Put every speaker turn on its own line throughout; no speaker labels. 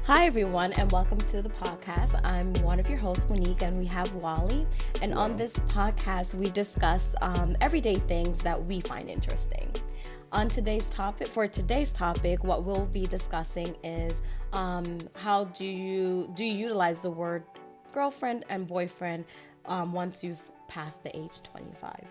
Hi, everyone, and welcome to the podcast. I'm one of your hosts, Monique, and we have Wallie. And
Hello.
on this podcast, we discuss everyday things that we find interesting. On today's topic, what we'll be discussing is how do you utilize the word girlfriend and boyfriend once you've passed the age 25.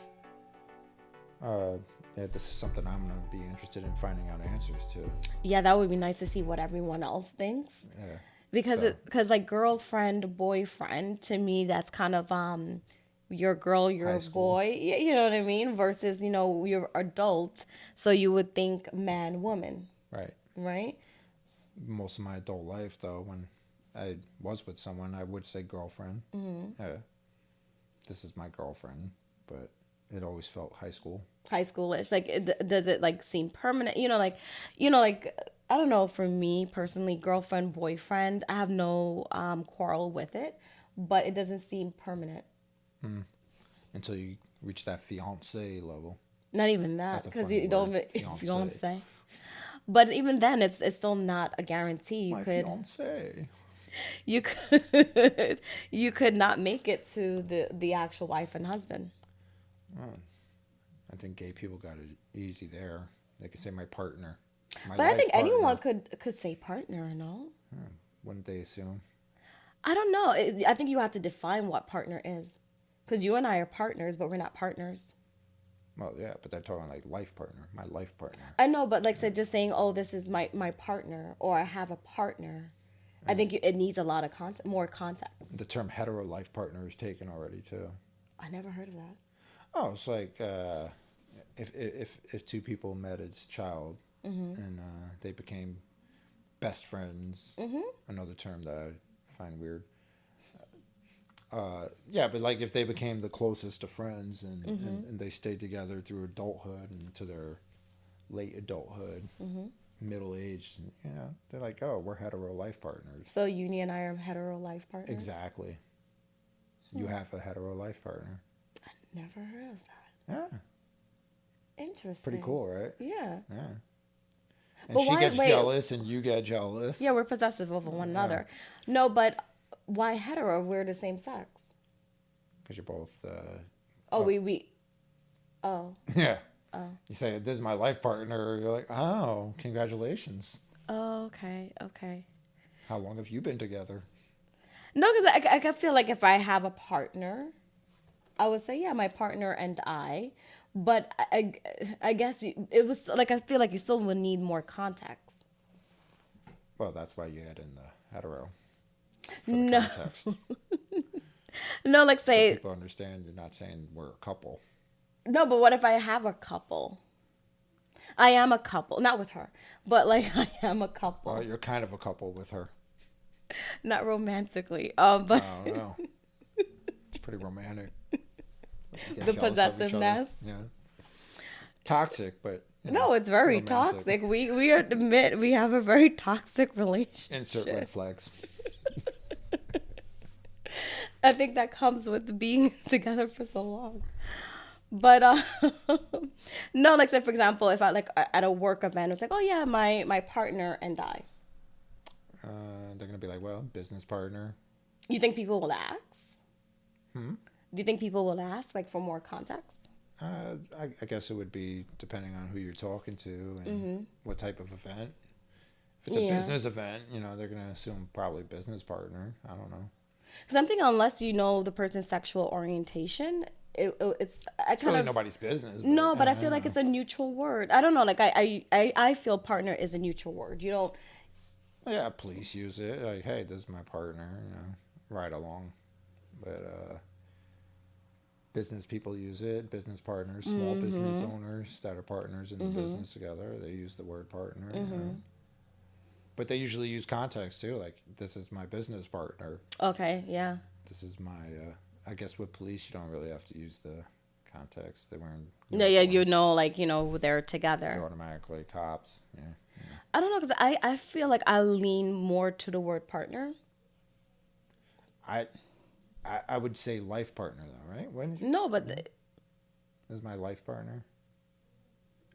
Yeah, this is something I'm going to be interested in finding out answers to.
Yeah, that would be nice to see what everyone else thinks.
Yeah.
Because like girlfriend, boyfriend, to me, that's kind of your girl, your boy. You know what I mean? Versus, you're adult. So you would think man, woman.
Right.
Right?
Most of my adult life, though, when I was with someone, I would say girlfriend. Mm-hmm. Yeah. This is my girlfriend, but it always felt high school.
High schoolish. Like, does it like seem permanent? I don't know, for me personally, girlfriend, boyfriend, I have no quarrel with it, but it doesn't seem permanent.
Until you reach that fiance level.
Not even that, because you don't
fiance.
Fiance. But even then, it's still not a guarantee.
Fiance.
You could not make it to the actual wife and husband.
I think gay people got it easy there. They could say my partner.
But I think anyone could say partner, no?
Wouldn't they assume?
I don't know. I think you have to define what partner is. Because you and I are partners, but we're not partners.
Well, yeah, but they're talking like life partner, my life partner.
I know, but just saying, oh, this is my partner, or I have a partner. I think it needs a lot of more context.
The term hetero life partner is taken already, too.
I never heard of that.
Oh, it's like if two people met as a child and they became best friends. Another term that I find weird. Yeah, but like if they became the closest of friends and they stayed together through adulthood and to their late adulthood, middle age, they're like, oh, we're hetero life partners.
So you and I are hetero life partners?
Exactly. You have a hetero life partner.
Never heard of that.
Yeah.
Interesting.
Pretty cool, right?
Yeah.
Yeah. And
But
she gets jealous and you get jealous.
Yeah, we're possessive of one another. No, but why hetero? We're the same sex.
Because you're both...
we...
Yeah.
Oh.
You say, this is my life partner. You're like, oh, congratulations.
Oh, okay.
How long have you been together?
No, because I feel like if I have a partner... I would say, yeah, my partner and I, but I guess it was like, I feel like you still would need more context.
Well, that's why you add in the hetero for the context.
No, like say...
So people understand you're not saying we're a couple.
No, but what if I have a couple? I am a couple, not with her, but like I am a couple.
Well, you're kind of a couple with her.
Not romantically, but...
I don't know. It's pretty romantic.
The possessiveness.
Yeah. Toxic, but
no, it's very
romantic.
toxic. We admit we have a very toxic relationship.
Insert red flags.
I think that comes with being together for so long. But no, like say for example, if I like at a work event, it's like, oh yeah, my partner and I.
They're gonna be like, well, business partner.
You think people will ask? Do you think people will ask, like, for more context?
I guess it would be depending on who you're talking to and what type of event. If it's a business event, they're going to assume probably business partner. I don't know.
Because I'm thinking unless you know the person's sexual orientation, it's
really nobody's business.
But I feel like it's a neutral word. I don't know. Like, I feel partner is a neutral word. You don't...
Yeah, police use it. Like, hey, this is my partner, ride along. But... business people use it, business partners, small business owners that are partners in the business together, they use the word partner. But they usually use context too, like, this is my business partner.
Okay, yeah.
This is my, I guess with police, you don't really have to use the context. They weren't...
they're together.
They're automatically cops, yeah.
I don't know, because I feel like I lean more to the word partner.
I would say life partner, though, right? When did you...
No, but...
This is my life partner.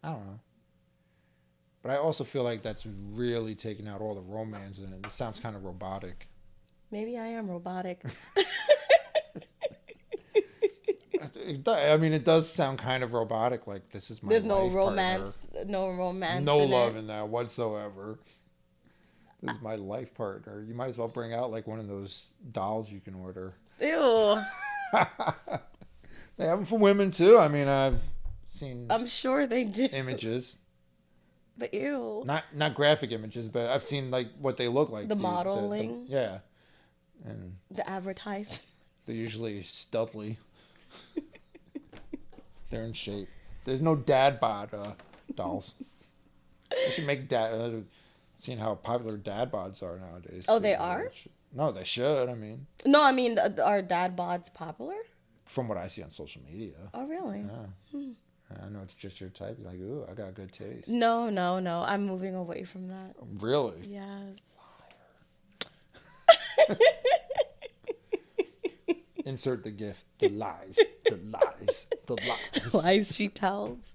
I don't know. But I also feel like that's really taking out all the romance in it. It sounds kind of robotic.
Maybe I am robotic.
I mean, it does sound kind of robotic. Like, this is my
There's no
life
romance,
partner.
no romance.
No
in
love
it.
in that whatsoever. This is my life partner. You might as well bring out like one of those dolls you can order.
Ew.
They have them for women too. I mean, I've seen
I'm sure they do.
images.
But ew.
Not graphic images, but I've seen like what they look like.
The modeling.
Yeah. And
The advertising.
they're usually stealthily. They're in shape. There's no dad bod dolls. They should make dad. Seeing how popular dad bods are nowadays.
Oh, they are?
No, they should. I mean,
No, I mean, are dad bods popular?
from what I see on social media.
Oh, really?
Yeah. I know it's just your type. You're like, ooh, I got good taste.
No. I'm moving away from that.
Really?
Yes.
Insert the gift. The lies. The lies. The lies.
Lies she tells.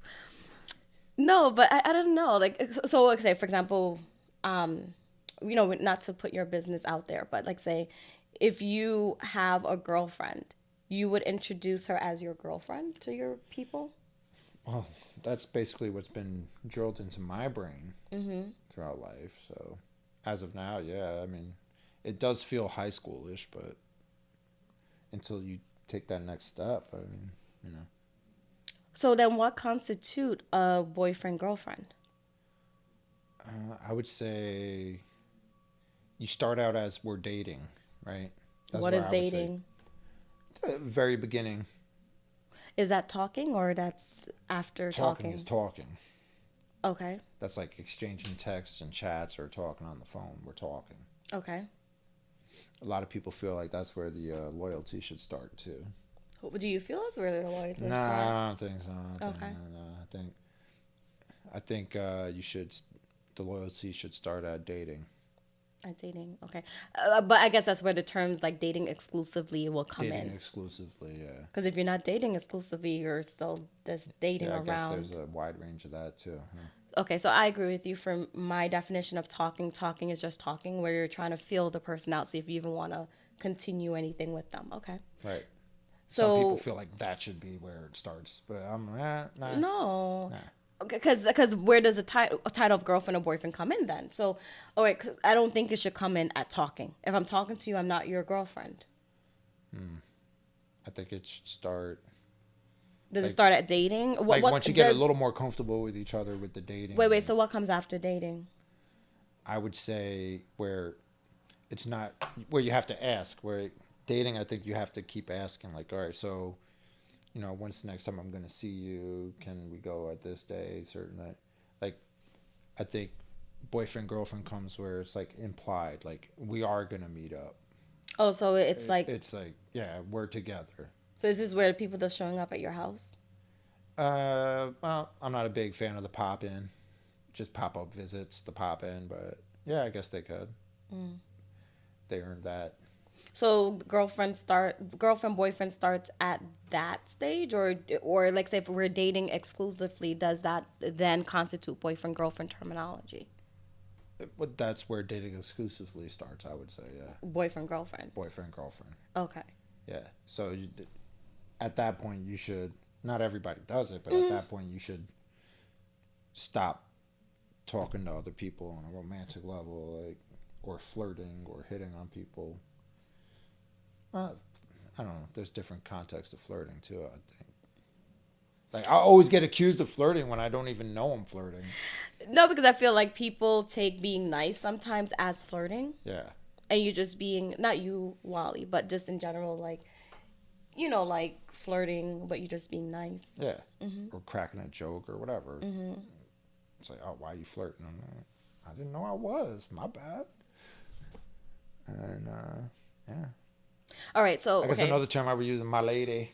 No, but I don't know. Like, so like, say, for example, not to put your business out there, but like, say, if you have a girlfriend, you would introduce her as your girlfriend to your people?
Well, that's basically what's been drilled into my brain throughout life. So, as of now, yeah, I mean, it does feel high schoolish, but until you take that next step, I mean,
So then what constitute a boyfriend-girlfriend?
I would say you start out as we're dating, right? That's
What is
where I would say.
dating?
Very beginning.
Is that talking or that's after
Talking is talking.
Okay.
That's like exchanging texts and chats or talking on the phone. We're talking.
Okay.
A lot of people feel like that's where the loyalty should start too.
Do you feel as where the loyalty
Nah,
start?
I don't think so.
Okay.
I think you should. The loyalty should start at dating.
At dating, okay. But I guess that's where the terms like dating exclusively will come
Dating
in.
exclusively, yeah.
Because if you're not dating exclusively, you're still just dating
Yeah, I guess
around.
there's a wide range of that too. Huh?
Okay, so I agree with you. For my definition of talking is just talking, where you're trying to feel the person out, see if you even want to continue anything with them. Okay.
Right.
So
some people feel like that should be where it starts, but I'm nah.
no.
Nah.
Because where does a title of girlfriend or boyfriend come in then? So, because I don't think it should come in at talking. If I'm talking to you, I'm not your girlfriend.
I think it should start.
Does it start at dating?
Like once you get a little more comfortable with each other with the dating.
Wait. So what comes after dating?
I would say where it's not where you have to ask. Where dating, I think you have to keep asking. Like, all right, so. When's the next time I'm going to see you? Can we go at this day, certain night? Like, I think boyfriend, girlfriend comes where it's like implied, like we are going to meet up.
Oh, so it's like...
It's like, yeah, we're together.
So is this where the people that's showing up at your house?
Well, I'm not a big fan of the pop-in. Just pop-up visits, the pop-in, but yeah, I guess they could. They earned that.
So girlfriend, boyfriend starts at that stage, or like say if we're dating exclusively, does that then constitute boyfriend, girlfriend terminology?
But that's where dating exclusively starts, I would say, yeah.
Boyfriend, girlfriend.
Boyfriend, girlfriend.
Okay.
Yeah. So at that point, you should, not everybody does it, but at that point, you should stop talking to other people on a romantic level, like, or flirting or hitting on people. I don't know. There's different contexts of flirting too, I think. Like, I always get accused of flirting when I don't even know I'm flirting.
No, because I feel like people take being nice sometimes as flirting.
Yeah.
And you just being, not you, Wallie, but just in general, like, like flirting, but you just being nice.
Yeah. Or cracking a joke or whatever. It's like, oh, why are you flirting? I didn't know I was. My bad. And, yeah.
All right, so
I guess another term I was using, my lady.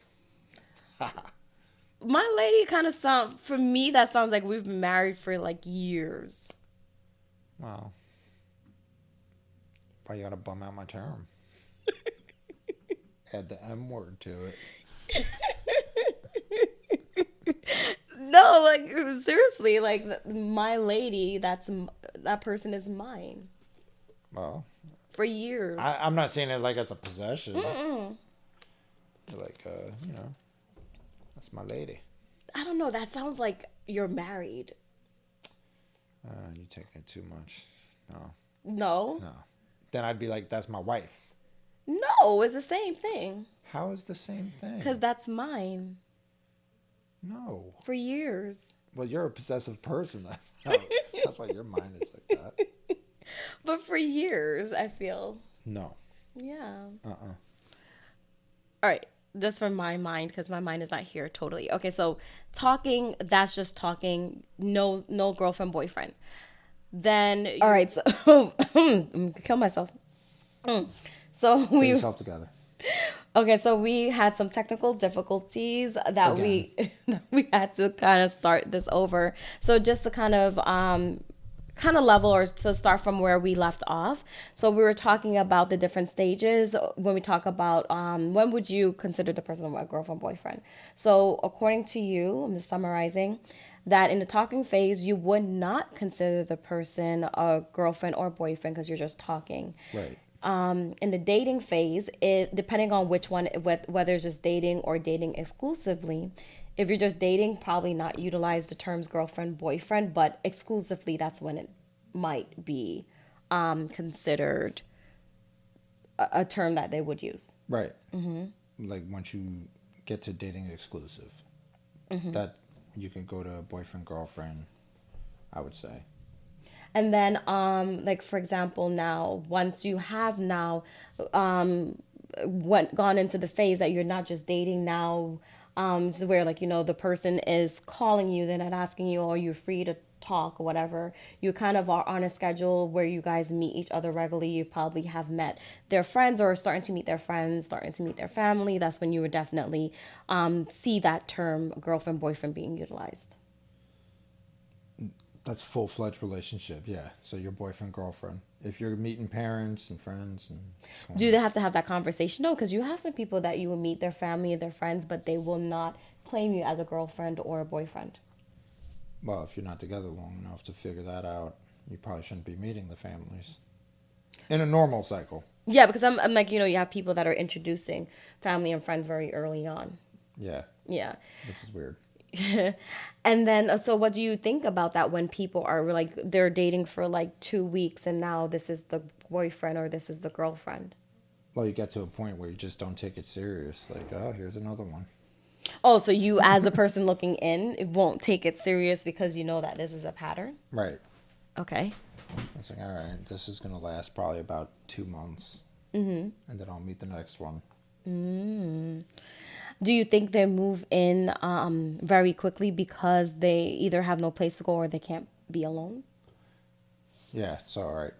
My lady kind of sound, for me, that sounds like we've been married for like years.
Wow. Why you gotta bum out my term? Add the M word to it.
No, like seriously, like my lady, that person is mine
Well,
for years.
I'm not saying it like it's a possession. Like, that's my lady.
I don't know. That sounds like you're married.
You taking it too much. No.
No.
No. Then I'd be like, that's my wife.
No, it's the same thing.
How is the same thing?
Because that's mine
No.
for years.
Well, you're a possessive person. That's why your mind is like that.
But for years, I feel.
No.
Yeah.
Uh-uh.
All right. Just from my mind, because my mind is not here totally. Okay, so talking, that's just talking. No girlfriend, boyfriend. Then, all right, so I'm gonna kill myself. So
Get
we
yourself together.
okay, so we had some technical difficulties that we had to kind of start this over. So just to kind of level or to start from where we left off. So we were talking about the different stages when we talk about when would you consider the person a girlfriend, boyfriend. So according to you, I'm just summarizing, that in the talking phase, you would not consider the person a girlfriend or boyfriend because you're just talking.
Right.
In the dating phase, depending on which one, whether it's just dating or dating exclusively, if you're just dating, probably not utilize the terms girlfriend, boyfriend, but exclusively, that's when it might be considered a term that they would use.
Right. Like once you get to dating exclusive, that you can go to boyfriend, girlfriend, I would say.
And then, like for example, now once you have now gone into the phase that you're not just dating now, this is where like the person is calling you, they're not asking you, are you free to talk or whatever. You kind of are on a schedule where you guys meet each other regularly. You probably have met their friends or starting to meet their friends, starting to meet their family. That's when you would definitely see that term girlfriend, boyfriend being utilized.
That's full-fledged relationship, yeah. So your boyfriend, girlfriend. If you're meeting parents and friends and
do they have to have that conversation? No, because you have some people that you will meet their family and their friends, but they will not claim you as a girlfriend or a boyfriend.
Well, if you're not together long enough to figure that out, you probably shouldn't be meeting the families in a normal cycle.
Yeah, because I'm like, you have people that are introducing family and friends very early on.
Yeah.
Yeah.
Which is weird.
And then, so what do you think about that when people are like, they're dating for like 2 weeks and now this is the boyfriend or this is the girlfriend?
Well, you get to a point where you just don't take it serious. Like, oh, here's another one.
Oh, so you as a person looking in, it won't take it serious because you know that this is a pattern?
Right.
Okay.
It's like, all right, this is going to last probably about 2 months. And then I'll meet the next one.
Do you think they move in very quickly because they either have no place to go or they can't be alone?
Yeah, so all right.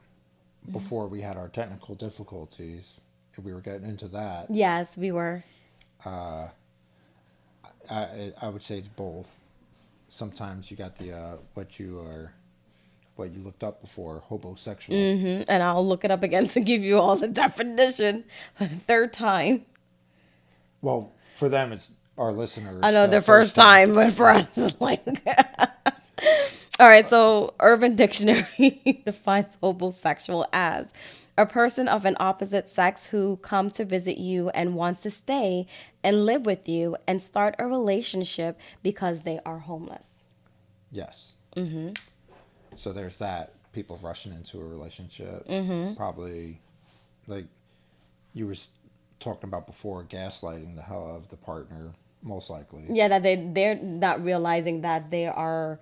Before we had our technical difficulties, we were getting into that.
Yes, we were.
I would say it's both. Sometimes you got the what you looked up before, hobosexual.
And I'll look it up again to give you all the definition for the third time.
Well, for them, it's our listeners.
I know the first time, but for us, it's like. All right, so Urban Dictionary defines homosexual as a person of an opposite sex who come to visit you and wants to stay and live with you and start a relationship because they are homeless.
Yes. So there's that. People rushing into a relationship. Probably, like you were talking about before, gaslighting the hell of the partner, most likely.
Yeah, that they're not realizing that they are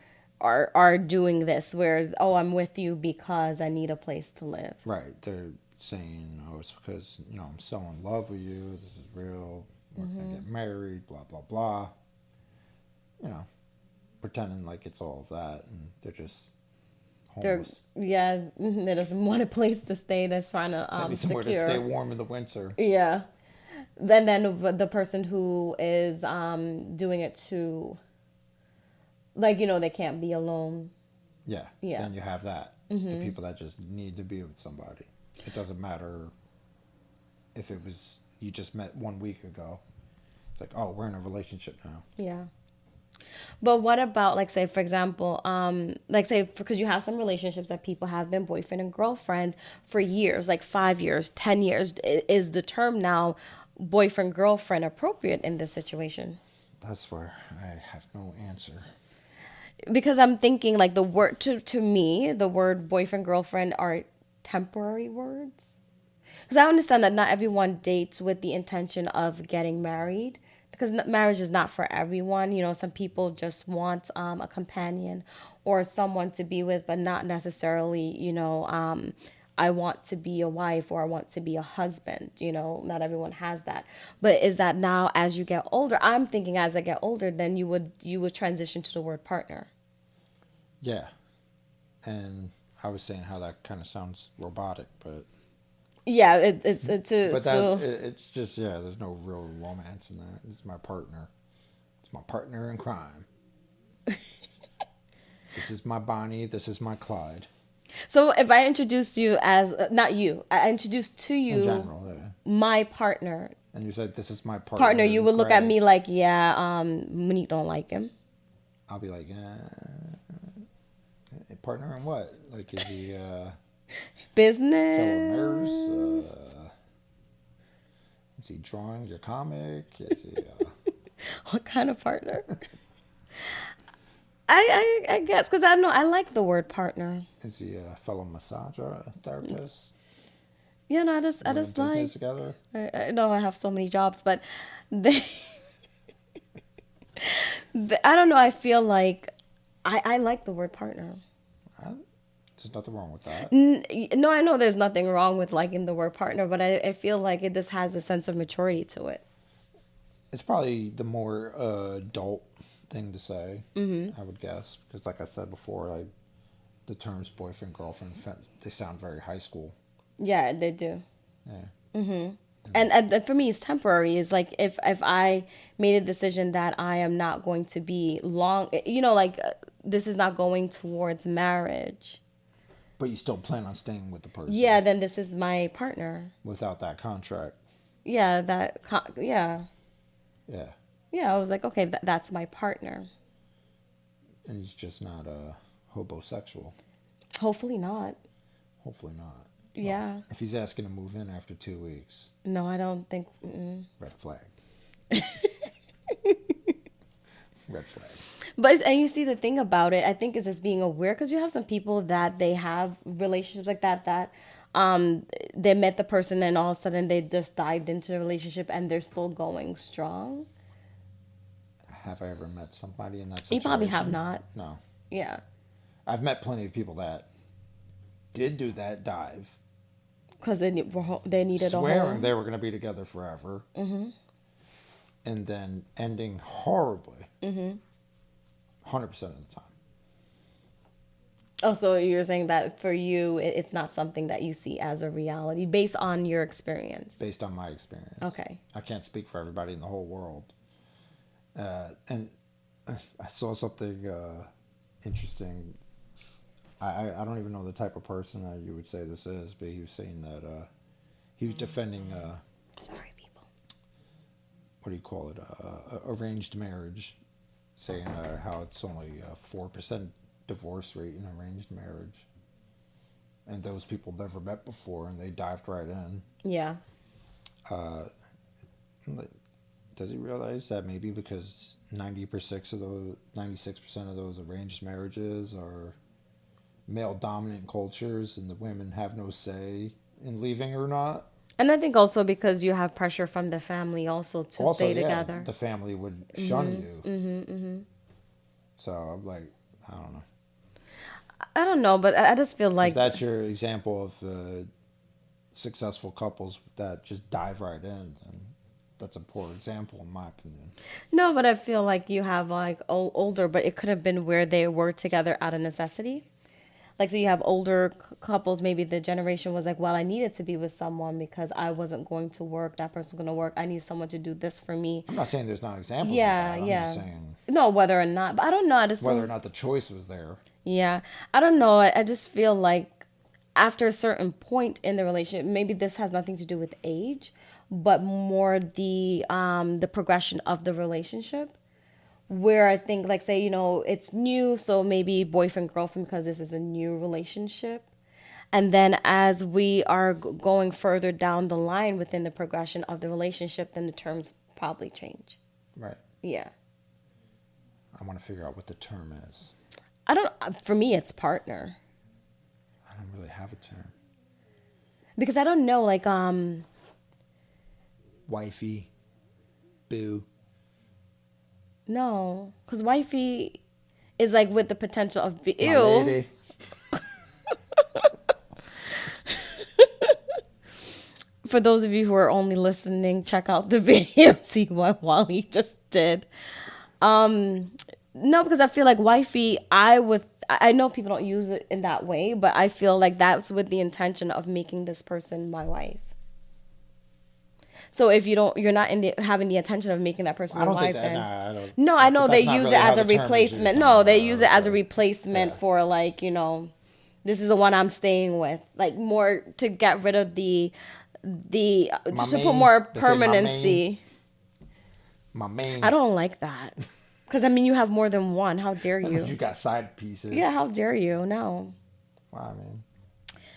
doing this where, oh, I'm with you because I need a place to live.
Right. They're saying, oh, it's because, I'm so in love with you. This is real. We're going to get married, blah, blah, blah. Pretending like it's all of that. And they're just homeless.
They just want a place to stay. That's trying to
They need somewhere to stay warm in the winter.
Yeah. Then the person who is doing it to, like, they can't be alone.
Yeah.
Yeah.
Then you have that. The people that just need to be with somebody. It doesn't matter if it was you just met 1 week ago. It's like, oh, we're in a relationship now.
Yeah. But what about, like, say, for example, like, say, because you have some relationships that people have been boyfriend and girlfriend for years, like 5 years, 10 years. Is the term now boyfriend, girlfriend appropriate in this situation?
That's where I have no answer.
Because I'm thinking, like, the word, to me, the word boyfriend, girlfriend are temporary words. Because I understand that not everyone dates with the intention of getting married, because marriage is not for everyone. You know, some people just want a companion or someone to be with, but not necessarily, I want to be a wife or I want to be a husband. You know, not everyone has that. But is that now as you get older? I'm thinking as I get older, then you would transition to the word partner.
Yeah. And I was saying how that kind of sounds robotic, but
Yeah, it's
but
a
it's just, yeah, there's no real romance in that. It's my partner. It's my partner in crime. This is my Bonnie. This is my Clyde.
So if I introduced you as not you, I introduced to
In
you
general, yeah.
my partner.
And you said, this is my partner.
Partner, you would look at
Greg.
me like, yeah, Monique don't like him.
I'll be like, partner in what? Like, is he fellow
Business.
nurse? Is he drawing your comic? Is he?
What kind of partner? I guess because I know I like the word partner.
Is he a fellow massager, a therapist?
Yeah, no, I just
We're in
like.
business together.
I know I have so many jobs, but they. I don't know. I feel like I like the word partner.
There's nothing wrong with that.
No, I know there's nothing wrong with liking the word partner, but I feel like it just has a sense of maturity to it.
It's probably the more adult thing to say, I would guess, because like I said before, like the terms boyfriend, girlfriend, they sound very high school.
Yeah, they do.
Yeah.
And for me, it's temporary. It's like if I made a decision that I am not going to be long, this is not going towards marriage.
But you still plan on staying with the person.
Yeah, then this is my partner.
Without that contract.
Yeah, yeah.
Yeah.
Yeah, I was like, okay, that's my partner.
And he's just not homosexual.
Hopefully not.
Hopefully not.
Yeah.
Well, if he's asking to move in after 2 weeks.
No, I don't think.
Red flag. Red flag.
And you see, the thing about it, I think, is just being aware, because you have some people that they have relationships like that they met the person and all of a sudden they just dived into the relationship and they're still going strong.
Have I ever met somebody in that situation?
You probably have not.
No.
Yeah.
I've met plenty of people that did do that dive.
Because they needed a home.
Swearing they were going to be together forever. Mm-hmm. And then ending horribly. Mm-hmm. 100% of the time.
Oh, so you're saying that for you, it's not something that you see as a reality based on your experience?
Based on my experience.
Okay.
I can't speak for everybody in the whole world. And I saw something interesting. I don't even know the type of person that you would say this is, but he was saying that he was defending...
Sorry, people.
What do you call it? Arranged marriage. Saying how it's only a 4% divorce rate in arranged marriage. And those people never met before, and they dived right in.
Yeah.
Does he realize that maybe because 96% of those arranged marriages are male-dominant cultures, and the women have no say in leaving or not?
And I think also because you have pressure from the family also to stay together.
The family would shun you. Mm-hmm, mm-hmm. So I'm like, I don't know.
I don't know, but I just feel like...
If that's your example of successful couples that just dive right in, then that's a poor example in my opinion.
No, but I feel like you have like older, but it could have been where they were together out of necessity. Like, so you have older couples, maybe the generation was like, well, I needed to be with someone because I wasn't going to work. That person was going to work. I need someone to do this for me.
I'm not saying there's not examples
Yeah,
of that. I'm
yeah.
just saying...
No, whether or not. But I don't know.
Whether or not the choice was there.
Yeah. I don't know. I just feel like after a certain point in the relationship, maybe this has nothing to do with age, but more the progression of the relationship, where I think, like, say, it's new, so maybe boyfriend, girlfriend, because this is a new relationship. And then as we are going further down the line within the progression of the relationship, then the terms probably change.
Right.
Yeah.
I want to figure out what the term is.
For me, it's partner.
I don't really have a term.
Because I don't know, like,
wifey, boo.
No, because wifey is like with the potential of
My
ew.
lady.
For those of you who are only listening, check out the video, see what Wally just did. No, because I feel like wifey, I know people don't use it in that way, but I feel like that's with the intention of making this person my wife. So if you're not having the intention of making that person your wife, then
I don't.
No, I know they use
really
it as
how
a
the term is
replacement.
used.
No, they use it as a replacement
Yeah.
for, like, this is the one I'm staying with, like, more to get rid of the just to put more
They say my
permanency.
My main.
I don't like that. Because, I mean, you have more than one. How dare
That
you?
means you got side pieces.
Yeah, how dare you? No.
Well, I mean,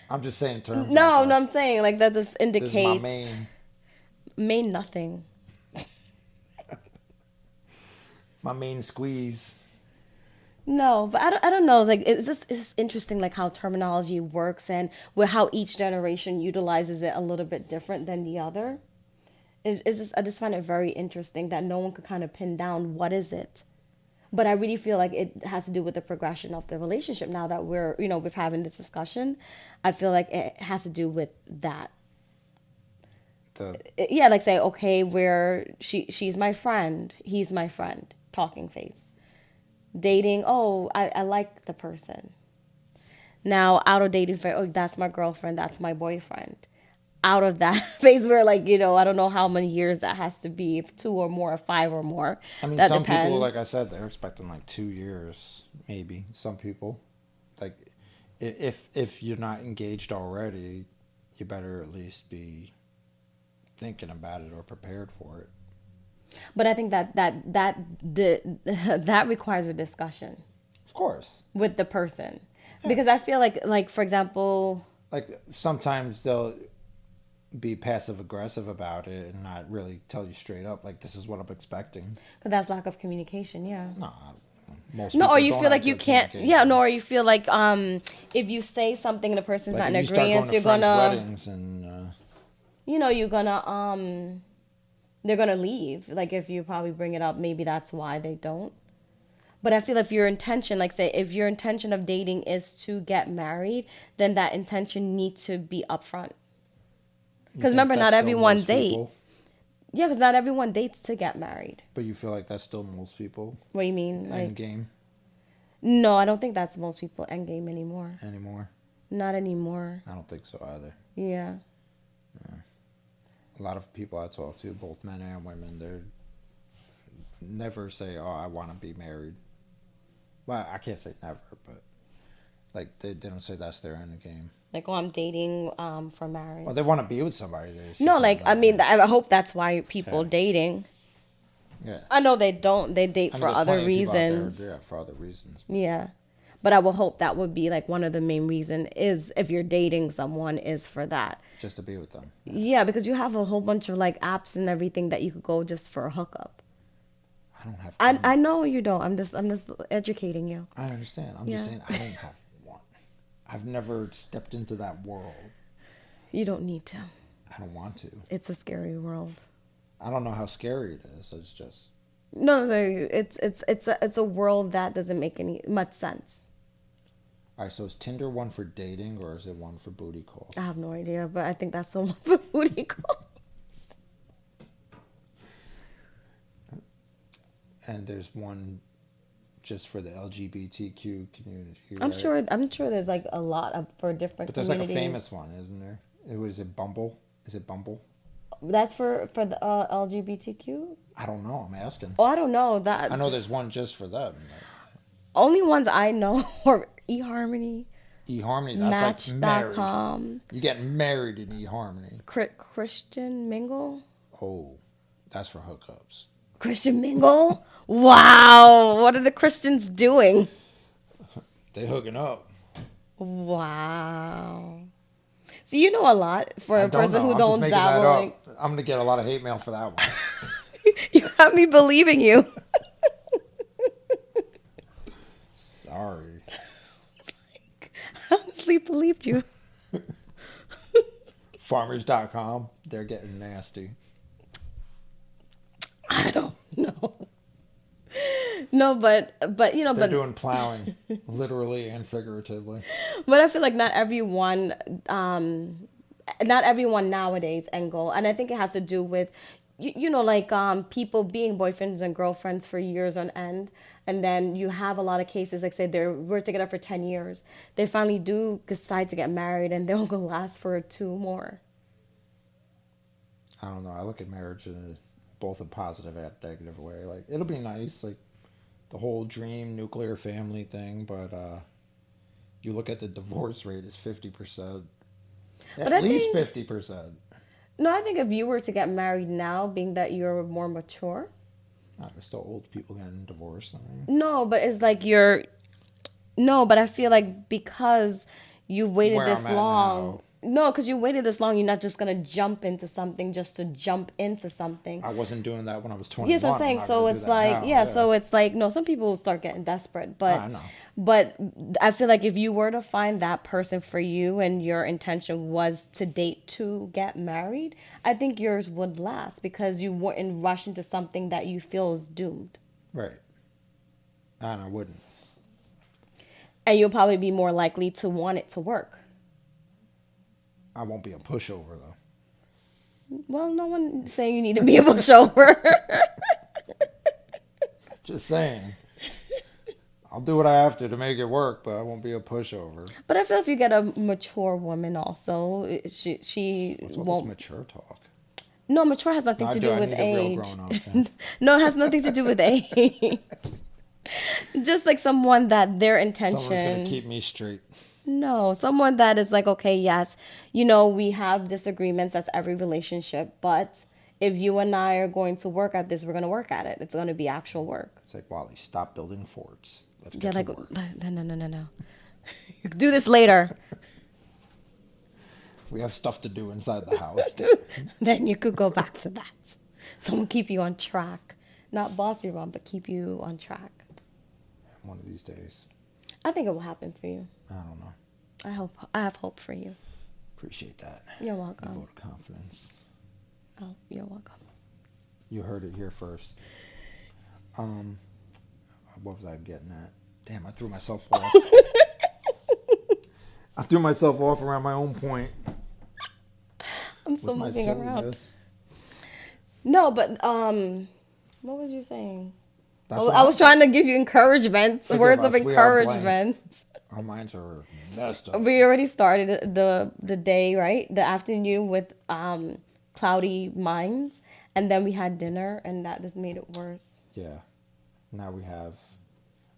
I'm just saying terms.
No, I'm saying, like, that just indicates.
This is my main.
Main nothing.
My main squeeze.
No, but I don't know. Like, it's interesting, like, how terminology works and how each generation utilizes it a little bit different than the other. I just find it very interesting that no one could kind of pin down what is it. But I really feel like it has to do with the progression of the relationship. Now that we're having this discussion, I feel like it has to do with that. Yeah, like, say, okay, where she's my friend, he's my friend, talking phase. Dating, oh, I like the person. Now, out of dating phase, oh, that's my girlfriend, that's my boyfriend. Out of that phase where, like, I don't know how many years that has to be, if 2 or more, or 5 or more.
I mean,
that
some
depends.
people, like I said, they're expecting like 2 years, maybe. Some people, like, if you're not engaged already, you better at least be thinking about it or prepared for it.
But I think that requires a discussion.
Of course.
With the person. Yeah. Because I feel like, for example,
like, sometimes they'll be passive aggressive about it and not really tell you straight up, like, this is what I'm expecting.
But that's lack of communication, yeah.
No,
or you feel like you can't, or you feel like if you say something and the person's
like
not in agreement, you're gonna weddings and they're gonna leave. Like, if you probably bring it up, maybe that's why they don't. But I feel if your intention, like, say, if your intention of dating is to get married, then that intention needs to be upfront. Because remember, not everyone dates. Yeah, because not everyone dates to get married.
But you feel like that's still most people?
What do you mean?
End game?
No, I don't think that's most people end game anymore.
Anymore?
Not anymore.
I don't think so either.
Yeah.
A lot of people I talk to, both men and women, they're never say, oh, I want to be married. Well, I can't say never, but like they don't say that's their end game.
Like, oh, I'm dating for marriage.
Well, they want to be with somebody.
No, like, I mean, I hope that's why people dating.
Yeah.
I know they don't. They date for other reasons.
Yeah, for other reasons.
Yeah. But I will hope that would be, like, one of the main reasons is if you're dating someone is for that.
Just to be with them.
Yeah, because you have a whole bunch of, like, apps and everything that you could go just for a hookup.
I don't have
I know you don't. I'm just educating you.
I understand. I'm just saying I don't have one. I've never stepped into that world. You
don't need to.
I don't want to.
It's a scary world.
I don't know how scary it is. It's just
no. It's a world that doesn't make much sense.
All right. So is Tinder one for dating or is it one for booty calls?
I have no idea, but I think that's the one for booty calls.
And there's one just for the LGBTQ community. Right?
I'm sure there's, like, a lot of for different.
But there's like a famous one, isn't there? Is it Bumble? Is it Bumble?
That's for the LGBTQ.
I don't know. I'm asking.
Oh, I don't know that.
I know there's one just for them.
Only ones I know are eHarmony.
eHarmony. That's
Match.com.
Like married. You get married in eHarmony.
Christian Mingle.
Oh, that's for hookups.
Christian Mingle. Wow. What are the Christians doing?
They hooking up.
Wow. So you know a lot for
I
a
don't
person
know.
who
I'm just
don't
making that
dabble.
up. I'm gonna get a lot of hate mail for that one.
You have me believing you.
Sorry.
I honestly believed you.
Farmers.com. They're getting nasty.
I don't know. No, but
They're doing plowing, literally and figuratively.
but I feel like not everyone nowadays end goal, and I think it has to do with like people being boyfriends and girlfriends for years on end, and then you have a lot of cases like say we're together for 10 years, they finally do decide to get married and they'll go last for 2 more.
I don't know. I look at marriage in both a positive and negative way. Like, it'll be nice, like the whole dream nuclear family thing, but you look at the divorce rate is 50%.
But
At
I
least
think
50%.
no, I think if you were to get married now, being that you're more mature.
There's still old people getting divorced. I mean,
No, but it's like no, but I feel like because you've waited
where
this
I'm at
long.
now,
No, because you waited this long, you're not just gonna jump into something just to jump into something.
I wasn't doing that when I was 21.
Yeah, so I'm saying,
not
so
gonna do
it's
that
like,
now.
yeah, so it's like, no, some people will start getting desperate,
I know.
but I feel like if you were to find that person for you and your intention was to date to get married, I think yours would last because you wouldn't rush into something that you feel is doomed.
Right. And I wouldn't.
And you'll probably be more likely to want it to work.
I won't be a pushover, though.
Well, no one saying you need to be a pushover.
Just saying. I'll do what I have to make it work, but I won't be a pushover.
But I feel if you get a mature woman also, she
What's all
won't.
this mature talk?
No, mature has nothing
No,
to
I
do
I
with
need
age.
a real grown-up. Yeah.
No, it has nothing to do with age. Just like someone that their intention.
Someone's going to keep me straight.
No, someone that is like, okay, yes, we have disagreements. That's every relationship. But if you and I are going to work at this, we're going to work at it. It's going to be actual work.
It's like, Wally, stop building forts. Let's
Yeah,
get
like,
to work.
no. Do this later.
We have stuff to do inside the house.
Then you could go back to that. Someone keep you on track. Not boss you around, but keep you on track.
One of these days.
I think it will happen for you.
I don't know.
I have hope for you.
Appreciate that.
You're welcome.
The vote of confidence.
Oh, you're welcome.
You heard it here first. What was I getting at? Damn, I threw myself off. I threw myself off around my own point.
I'm still
with
moving
my
around.
silliness.
No, but what was you saying?
That's
I
what
was trying to give you encouragement,
Forgive
words
us,
of
we are
encouragement.
Our minds are messed up.
We already started the day, right? The afternoon with cloudy minds, and then we had dinner, and that just made it worse.
Yeah. Now we have,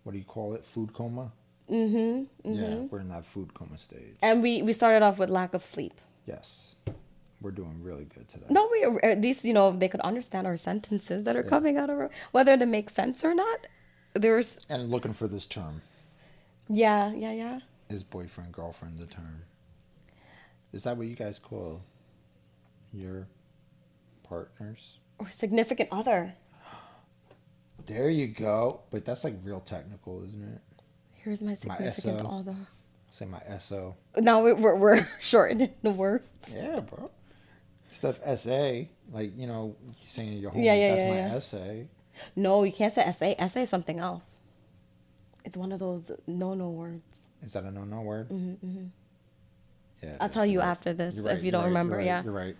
what do you call it? Food coma?
Mm-hmm.
Yeah, we're in that food coma stage.
And we started off with lack of sleep.
Yes. We're doing really good today.
No, at least, they could understand our sentences that are coming out of our, whether it makes sense or not. There's.
And looking for this term.
Yeah.
Is boyfriend, girlfriend the term? Is that what you guys call your partners?
Or significant other.
There you go. But that's like real technical, isn't it?
Here's my significant
SO.
other.
Say my SO.
Now we're shortening the words.
Yeah, bro. Stuff SA, like, saying your homie,
Yeah,
that's
yeah,
my
yeah.
essay.
No, you can't say essay. Essay is something else. It's one of those no words.
Is that a no word?
Mm-hmm.
Yeah.
I'll tell you after this if you don't remember.
You're right.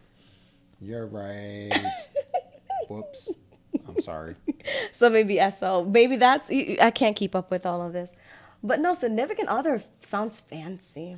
You're right. Whoops. I'm sorry.
So maybe SO. Maybe that's, I can't keep up with all of this. But no, significant other sounds fancy.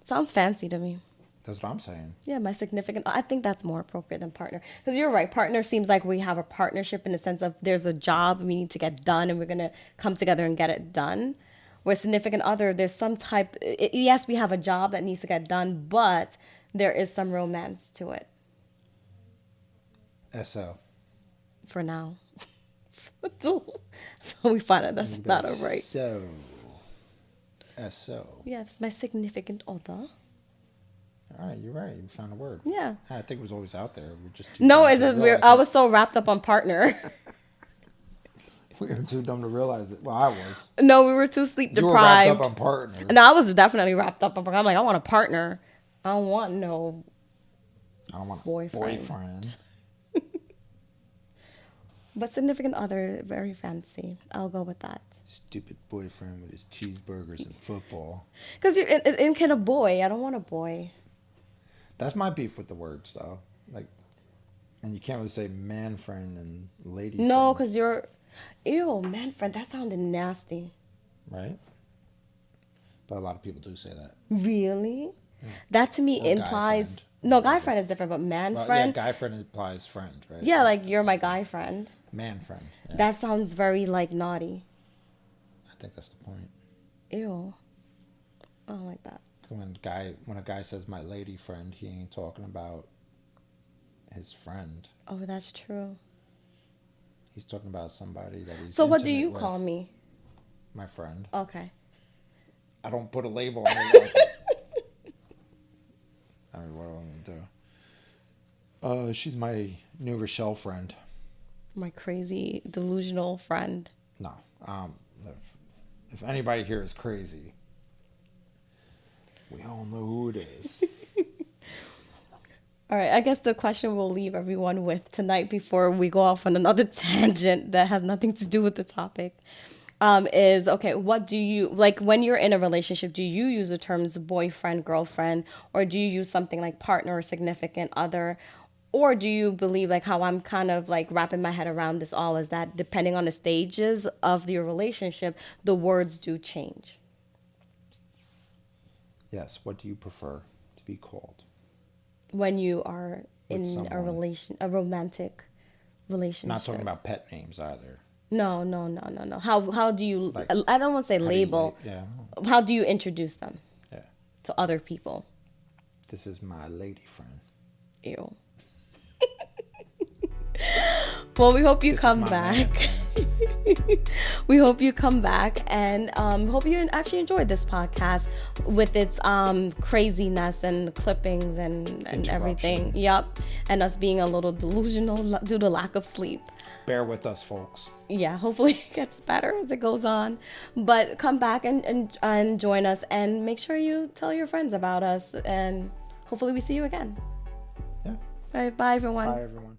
Sounds fancy to me.
That's what I'm saying.
Yeah, my significant, I think that's more appropriate than partner. Because you're right, partner seems like we have a partnership in the sense of there's a job we need to get done and we're going to come together and get it done. Where significant other, there's some type, yes, we have a job that needs to get done, but there is some romance to it.
SO.
For now. So we find out that's not a right.
So. S-O.
Yeah, it's my significant other.
All right, you're right. You found a word.
Yeah.
I think it was always out there. We're just too
No,
dumb
is
to
it weird?
realize
I was so wrapped up on partner.
We were too dumb to realize it. Well, I was.
No, we were too sleep
You were wrapped
deprived.
up on partner.
No, I was definitely wrapped up on partner. I'm like, I want a partner. I don't want no
I don't want a
boyfriend.
boyfriend.
But significant other, very fancy. I'll go with that.
Stupid boyfriend with his cheeseburgers and football.
Because you're in kind of boy. I don't want a boy.
That's my beef with the words, though. Like, and you can't really say man friend and lady friend.
No, because you're... Ew, man friend. That sounded nasty.
Right? But a lot of people do say that.
Really? Yeah. That to me
Or
implies...
guy friend.
No, guy friend is different, but man friend...
Yeah, guy friend implies friend, right?
Yeah, like you're my guy friend.
Man friend. Yeah.
That sounds very like naughty.
I think that's the point.
Ew. I don't like that.
When a guy says my lady friend, he ain't talking about his friend.
Oh, that's true.
He's talking about somebody that he's
So what do
intimate
you
with.
call me?
My friend.
Okay.
I don't put a label on it. I mean, what do I want to do? She's my New Rochelle friend.
My crazy, delusional friend.
No. If anybody here is crazy, we all know who it is.
All right, I guess the question we'll leave everyone with tonight before we go off on another tangent that has nothing to do with the topic is, okay, what do you, like when you're in a relationship, do you use the terms boyfriend, girlfriend, or do you use something like partner or significant other? Or do you believe, like how I'm kind of like wrapping my head around this all, is that depending on the stages of your relationship, the words do change?
Yes, what do you prefer to be called?
When you are
With
in
someone.
a romantic relationship.
Not talking about pet names either.
No. How do you,
Like,
I don't want to say
How do you
label.
yeah.
How do you introduce them
Yeah.
to other people?
This is my lady friend.
Ew. Well, we hope you
This is
come
my
back.
man.
We hope you come back, and hope you actually enjoyed this podcast with its craziness and clippings and everything. Yep. And us being a little delusional due to lack of sleep.
Bear with us, folks.
Yeah, hopefully it gets better as it goes on. But come back and join us, and make sure you tell your friends about us, and hopefully we see you again.
Yeah.
All right, bye everyone.
Bye, everyone.